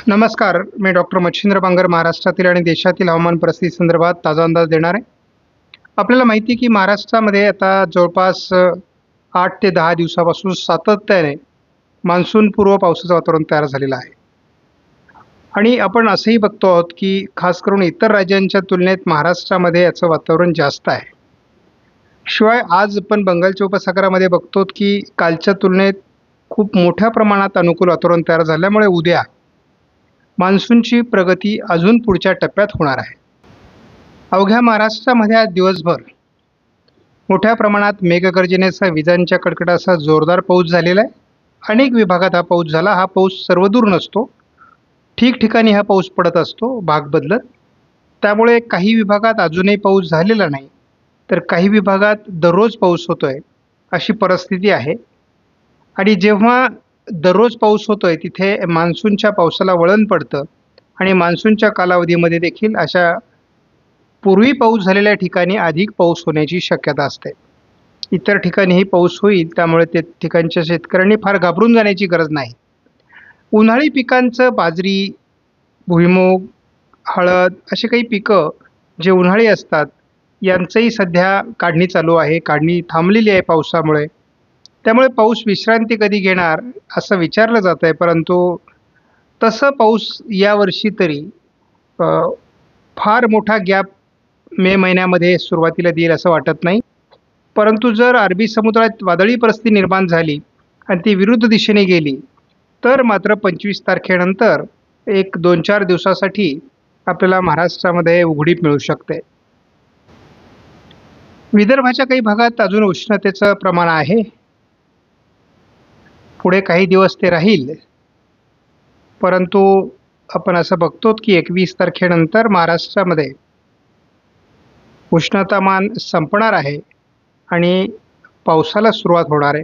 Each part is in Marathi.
नमस्कार. मी डॉक्टर मच्छिंद्र बांगर महाराष्ट्रातील आणि देशातील हवामान परिस्थिती संदर्भात ताजा अंदाज देणार आहे. आपल्याला माहिती आहे की महाराष्ट्रामध्ये आता जवळपास 8 ते 10 दिवसापासून सातत्याने मान्सूनपूर्व पावसाचं वातावरण तयार झालेलं आहे. आणि आपण असंही बघतो आहोत की खास करून इतर राज्यांच्या तुलनेत महाराष्ट्रामध्ये याचं वातावरण जास्त आहे. शिवाय आज आपण बंगालच्या उपसागरामध्ये बघतो की कालच्या तुलनेत खूप मोठ्या प्रमाणात अनुकूल वातावरण तयार झाल्यामुळे उद्या मान्सूनची प्रगती अजून पुढच्या टप्प्यात होणार आहे. अवघ्या महाराष्ट्रामध्ये आज दिवसभर मोठ्या प्रमाणात मेघगर्जनेसह विजांच्या कडकडाटासह जोरदार पाऊस झालेला आहे. अनेक विभागात हा पाऊस झाला. हा पाऊस सर्वदूर नसतो, ठिकठिकाणी हा पाऊस पडत असतो भाग बदलत. त्यामुळे काही विभागात अजूनही पाऊस झालेला नाही, तर काही विभागात दररोज पाऊस होतोय अशी परिस्थिती आहे. आणि जेव्हा दररोज पाऊस होतोय तिथे मान्सूनच्या पावसाला वळण पडतं आणि मान्सूनच्या कालावधीमध्ये देखील अशा पूर्वी पाऊस झालेल्या ठिकाणी अधिक पाऊस होण्याची शक्यता असते. इतर ठिकाणीही पाऊस होईल, त्यामुळे ते ठिकाणच्या शेतकऱ्यांनी फार घाबरून जाण्याची गरज नाही. उन्हाळी पिकांचं बाजरी, भुईमूग, हळद असे काही पिकं जे उन्हाळी असतात यांचंही सध्या काढणी चालू आहे. काढणी थांबलेली आहे पावसामुळे. त्यामुळे पाऊस विश्रांती कधी घेणार असं विचारलं जात आहे, परंतु तसं पाऊस यावर्षी तरी फार मोठा गॅप मे महिन्यामध्ये सुरुवातीला देईल असं वाटत नाही. परंतु जर अरबी समुद्रात वादळी परिस्थिती निर्माण झाली आणि ती विरुद्ध दिशेने गेली तर मात्र 25 तारखेनंतर एक 2-4 दिवसासाठी आपल्याला महाराष्ट्रामध्ये उघडीप मिळू शकते. विदर्भाच्या काही भागात अजून उष्णतेचं प्रमाण आहे. पुढे काही दिवस ते राहील, परंतु आपण असं बघतो की 21 तारखेनंतर महाराष्ट्रामध्ये उष्णतामान संपणार आहे आणि पावसाला सुरुवात होणार आहे.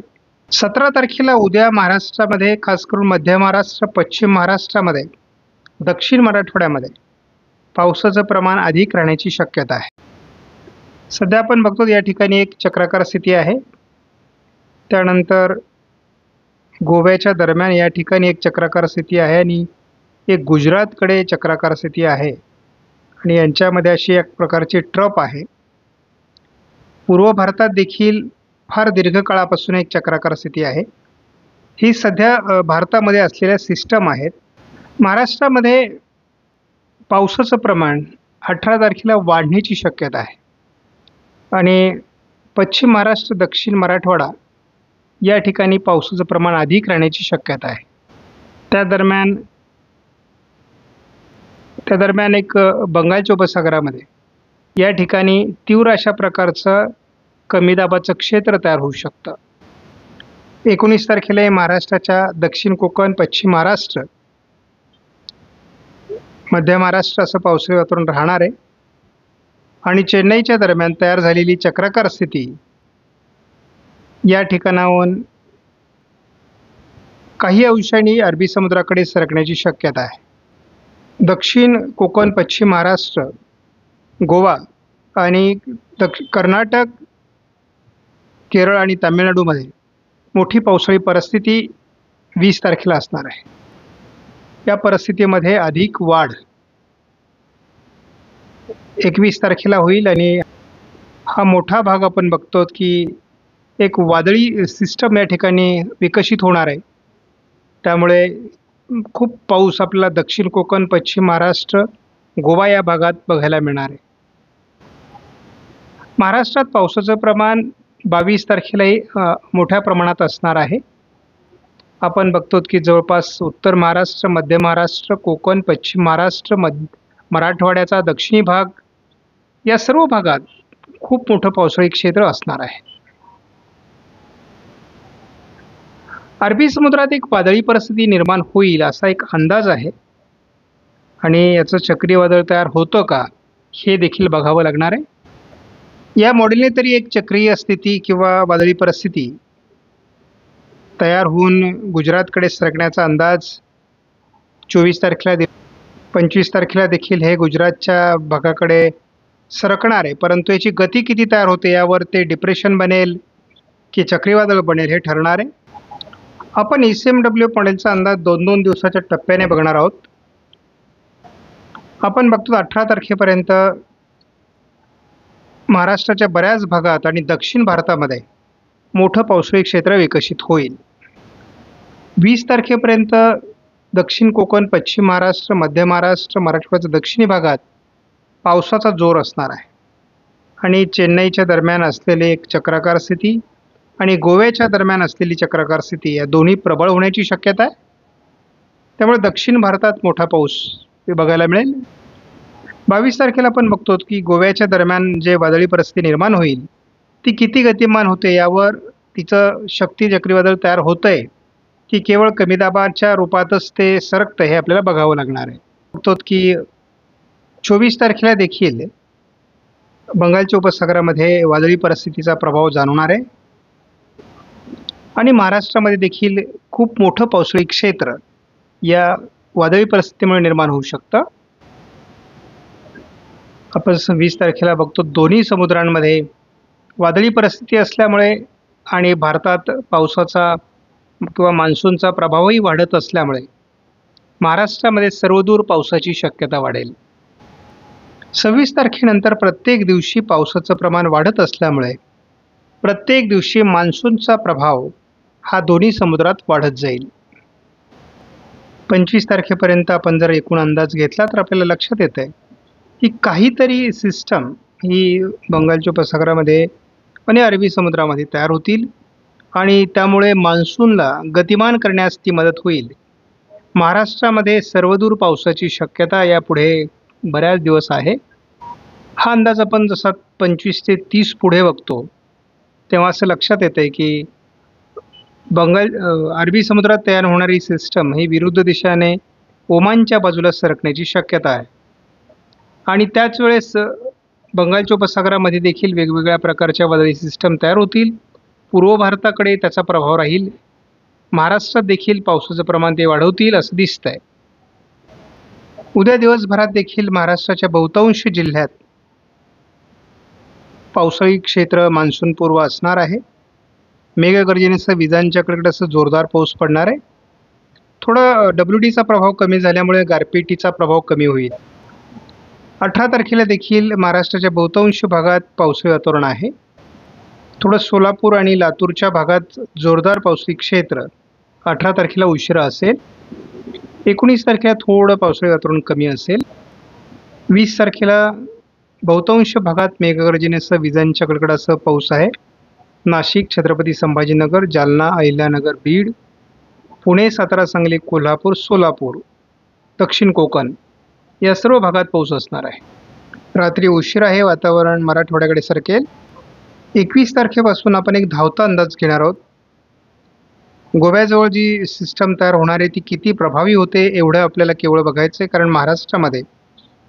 17 तारखेला उद्या महाराष्ट्रामध्ये खास करून मध्य महाराष्ट्र, पश्चिम महाराष्ट्रामध्ये, दक्षिण मराठवाड्यामध्ये पावसाचं प्रमाण अधिक राहण्याची शक्यता आहे. सध्या आपण बघतो या ठिकाणी एक चक्राकार स्थिती आहे. त्यानंतर गोव्याच्या दरम्यान या ठिकाणी एक चक्राकार स्थिती आहे आणि एक गुजरातकडे चक्राकार स्थिती आहे आणि यांच्यामध्ये अशी एक प्रकारची ट्रप आहे. पूर्व भारतात देखील फार दीर्घकाळापासून एक चक्राकार स्थिती आहे. ही सध्या भारतामध्ये असलेल्या सिस्टम आहेत. महाराष्ट्रामध्ये पावसाचं प्रमाण 18 तारखेला वाढण्याची शक्यता आहे आणि पश्चिम महाराष्ट्र, दक्षिण मराठवाडा या ठिकाणी पावसाचं प्रमाण अधिक राहण्याची शक्यता आहे. त्या दरम्यान एक बंगालच्या उपसागरामध्ये या ठिकाणी तीव्र अशा प्रकारचं कमी दाबाचं क्षेत्र तयार होऊ शकतं. 19 तारखेला हे महाराष्ट्राच्या दक्षिण कोकण, पश्चिम महाराष्ट्र, मध्य महाराष्ट्र असं पावसाळी वातावरण राहणार आहे आणि चेन्नईच्या दरम्यान तयार झालेली चक्राकार स्थिती या ठिकाणाहून काही अंशांनी अरबी समुद्राकडे सरकण्याची शक्यता आहे. दक्षिण कोकण, पश्चिम महाराष्ट्र, गोवा आणि कर्नाटक, केरळ आणि तामिळनाडूमध्ये मोठी पावसाळी परिस्थिती 20 तारखेला असणार आहे. या परिस्थितीमध्ये अधिक वाढ 21 तारखेला होईल आणि हा मोठा भाग आपण बघतो की एक वादळी सिस्टम या ठिकाणी विकसित होणार आहे. त्यामुळे खूप पाऊस आपल्याला दक्षिण कोकण, पश्चिम महाराष्ट्र, गोवा या भागात बघायला मिळणार आहे. महाराष्ट्रात पावसाचं प्रमाण 22 तारखेलाही मोठ्या प्रमाणात असणार आहे. आपण बघतो की जवळपास उत्तर महाराष्ट्र, मध्य महाराष्ट्र, कोकण, पश्चिम महाराष्ट्र, मराठवाड्याचा दक्षिणी भाग या सर्व भागात खूप मोठं पावसाळी क्षेत्र असणार आहे. अरबी समुद्रात एक वादळी परिस्थिती निर्माण होईल असा एक अंदाज आहे आणि याचं चक्रीवादळ तयार होतं का हे देखील बघावं लागणार आहे. या मॉडेलने तरी एक चक्रीय स्थिती किंवा वादळी परिस्थिती तयार होऊन गुजरातकडे सरकण्याचा अंदाज 24 तारखेला 25 तारखेला देखील हे गुजरातच्या भागाकडे सरकणार आहे. परंतु याची गती किती तयार होते यावर ते डिप्रेशन बनेल की चक्रीवादळ बनेल हे ठरणार आहे. आपण ECMW मॉडेलचा अंदाज 2-2 दिवसाच्या टप्प्याने बघणार आहोत. आपण बघतो 18 तारखेपर्यंत महाराष्ट्राच्या बऱ्याच भागात आणि दक्षिण भारतामध्ये मोठं पावसाळी क्षेत्र विकसित होईल. 20 तारखेपर्यंत दक्षिण कोकण, पश्चिम महाराष्ट्र, मध्य महाराष्ट्र, मराठवाड्याच्या दक्षिणी भागात पावसाचा जोर असणार आहे. आणि चेन्नईच्या दरम्यान असलेले एक चक्राकार स्थिती आणि गोव्याच्या दरम्यान असलेली चक्राकार स्थिती या दोन्ही प्रबळ होण्याची शक्यता आहे. त्यामुळे दक्षिण भारतात मोठा पाऊस बघायला मिळेल. 22 तारखेला आपण बघतो की गोव्याच्या दरम्यान जे वादळी परिस्थिती निर्माण होईल ती किती गतिमान होते यावर तिचं शक्ती चक्रीवादळ तयार होतंय की केवळ कमी दाबाच्या रूपातच ते सरकतं हे आपल्याला बघावं लागणार आहे. बघतो की 24 तारखेला देखील बंगालच्या उपसागरामध्ये वादळी परिस्थितीचा प्रभाव जाणवणार आहे आणि महाराष्ट्रामध्ये देखील खूप मोठं पावसाळी क्षेत्र या वादळी परिस्थितीमुळे निर्माण होऊ शकतं. आपण 20 तारखेला बघतो दोन्ही समुद्रांमध्ये वादळी परिस्थिती असल्यामुळे आणि भारतात पावसाचा किंवा मान्सूनचा प्रभावही वाढत असल्यामुळे महाराष्ट्रामध्ये सर्वदूर पावसाची शक्यता वाढेल. 26 तारखेनंतर प्रत्येक दिवशी पावसाचं प्रमाण वाढत असल्यामुळे प्रत्येक दिवशी मान्सूनचा प्रभाव हा दोन्ही समुद्रात वाढत जाईल. 25 तारखेपर्यंत आपण जर एकूण अंदाज घेतला तर आपल्याला लक्षात येतं आहे की काहीतरी सिस्टम ही बंगालच्या उपसागरामध्ये आणि अरबी समुद्रामध्ये तयार होतील आणि त्यामुळे मान्सूनला गतिमान करण्यास ती मदत होईल. महाराष्ट्रामध्ये सर्वदूर पावसाची शक्यता यापुढे बऱ्याच दिवस आहे. हा अंदाज आपण जसा 25 ते 30 पुढे बघतो तेव्हा असं लक्षात येतं आहे की अरबी समुद्रात तयार होणारी सिस्टम ही विरुद्ध दिशेने ओमानच्या बाजूला सरकण्याची शक्यता आहे आणि त्याच वेळेस बंगालच्या उपसागरामध्ये देखील वेगवेगळ्या प्रकारच्या वादळी सिस्टम तयार होतील. पूर्व भारताकडे त्याचा प्रभाव राहील. महाराष्ट्रात देखील पावसाचं प्रमाण ते वाढवतील असं दिसतंय. उद्या दिवसभरात देखील महाराष्ट्राच्या बहुतांश जिल्ह्यात पावसाळी क्षेत्र मान्सूनपूर्व असणार आहे. मेघगर्जनेसह विजांच्या कडकडाटासह जोरदार पाऊस पडणार आहे. थोडा WDचा प्रभाव कमी झाल्यामुळे गारपिटीचा प्रभाव कमी होईल. 18 तारखेला देखील महाराष्ट्राच्या बहुतांश भागात पावसाळी वातावरण आहे. थोडं सोलापूर आणि लातूरच्या भागात जोरदार पावसाळी क्षेत्र 18 तारखेला उशिरा असेल. 19 तारखेला थोडं पावसाळी वातावरण कमी असेल. 20 तारखेला बहुतांश भागात मेघगर्जनेसह विजांच्या कडकडाटासह पाऊस आहे. नाशिक, छत्रपती संभाजीनगर, जालना, अहिल्यानगर, बीड, पुणे, सातारा, सांगली, कोल्हापूर, सोलापूर, दक्षिण कोकण या सर्व भागात पाऊस असणार आहे. रात्री उशिरा हे वातावरण मराठवाड्याकडे सरकेल. 21 तारखेपासून आपण एक धावता अंदाज घेणार आहोत. गोव्याजवळ जी सिस्टम तयार होणार आहे ती किती प्रभावी होते एवढं आपल्याला केवळ बघायचं आहे, कारण महाराष्ट्रामध्ये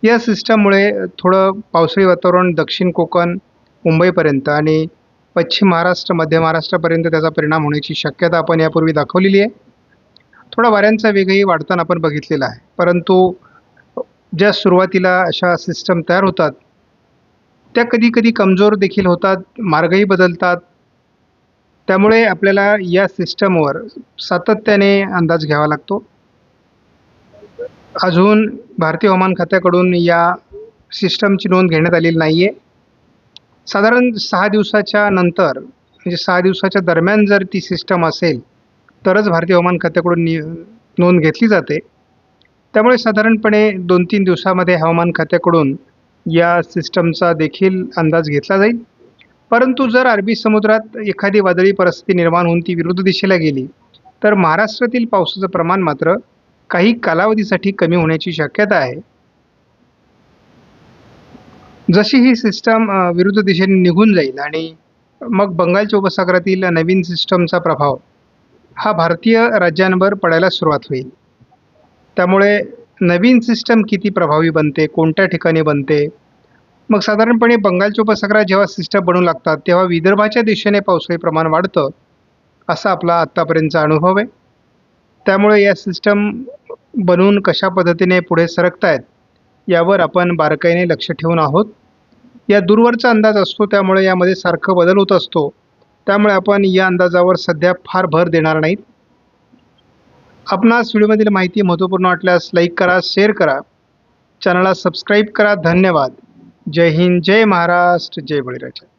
या सिस्टममुळे थोडं पावसाळी वातावरण दक्षिण कोकण, मुंबईपर्यंत आणि पश्चिम महाराष्ट्र, मध्य महाराष्ट्रापर्यंत त्याचा परिणाम होण्याची शक्यता आपण यापूर्वी दाखवलेली आहे. थोडा वाऱ्यांचा वेगही वाढताना आपण बघितलेला आहे, परंतु ज्या सुरुवातीला अशा सिस्टम तयार होतात त्या कधी कधी कमजोर देखील होतात, मार्गही बदलतात. त्यामुळे आपल्याला या सिस्टमवर सातत्याने अंदाज घ्यावा लागतो. अजून भारतीय हवामान खात्याकडून या सिस्टमची नोंद घेण्यात आलेली नाही आहे. साधारण 6 दिवसाच्या नंतर म्हणजे 6 दिवसाच्या दरम्यान जर ती सिस्टम असेल तरच भारतीय हवामान खात्याकडून नोंद घेतली जाते. त्यामुळे साधारणपणे 2-3 दिवसामध्ये हवामान खात्याकडून या सिस्टमचा देखील अंदाज घेतला जाईल. परंतु जर अरबी समुद्रात एखादी वादळी परिस्थिती निर्माण होऊन ती विरुद्ध दिशेला गेली तर महाराष्ट्रातील पावसाचं प्रमाण मात्र काही कालावधीसाठी कमी होण्याची शक्यता आहे. जशी ही सिस्टम विरुद्ध दिशेने निघून जाईल आणि मग बंगालच्या उपसागरातील नवीन सिस्टमचा प्रभाव हा भारतीय राज्यांवर पडायला सुरुवात होईल. त्यामुळे नवीन सिस्टम किती प्रभावी बनते, कोणत्या ठिकाणी बनते, मग साधारणपणे बंगालच्या उपसागरात जेव्हा सिस्टम बनू लागतात तेव्हा विदर्भाच्या दिशेने पावसाळी प्रमाण वाढतं असा आपला आत्तापर्यंतचा अनुभव आहे. त्यामुळे या सिस्टम बनून कशा पद्धतीने पुढे सरकतायत यावर आपण बारकाईने लक्ष ठेवून आहोत. या दूरवरचा अंदाज असतो त्यामुळे यामध्ये सारखं बदल होत असतो. त्यामुळे आपण या अंदाजावर सध्या फार भर देणार नाहीत. आपणास व्हिडिओमधील माहिती महत्त्वपूर्ण वाटल्यास लाईक करा, शेअर करा चॅनलला सबस्क्राईब करा. धन्यवाद. जय हिंद, जय महाराष्ट्र, जय बळीराजा.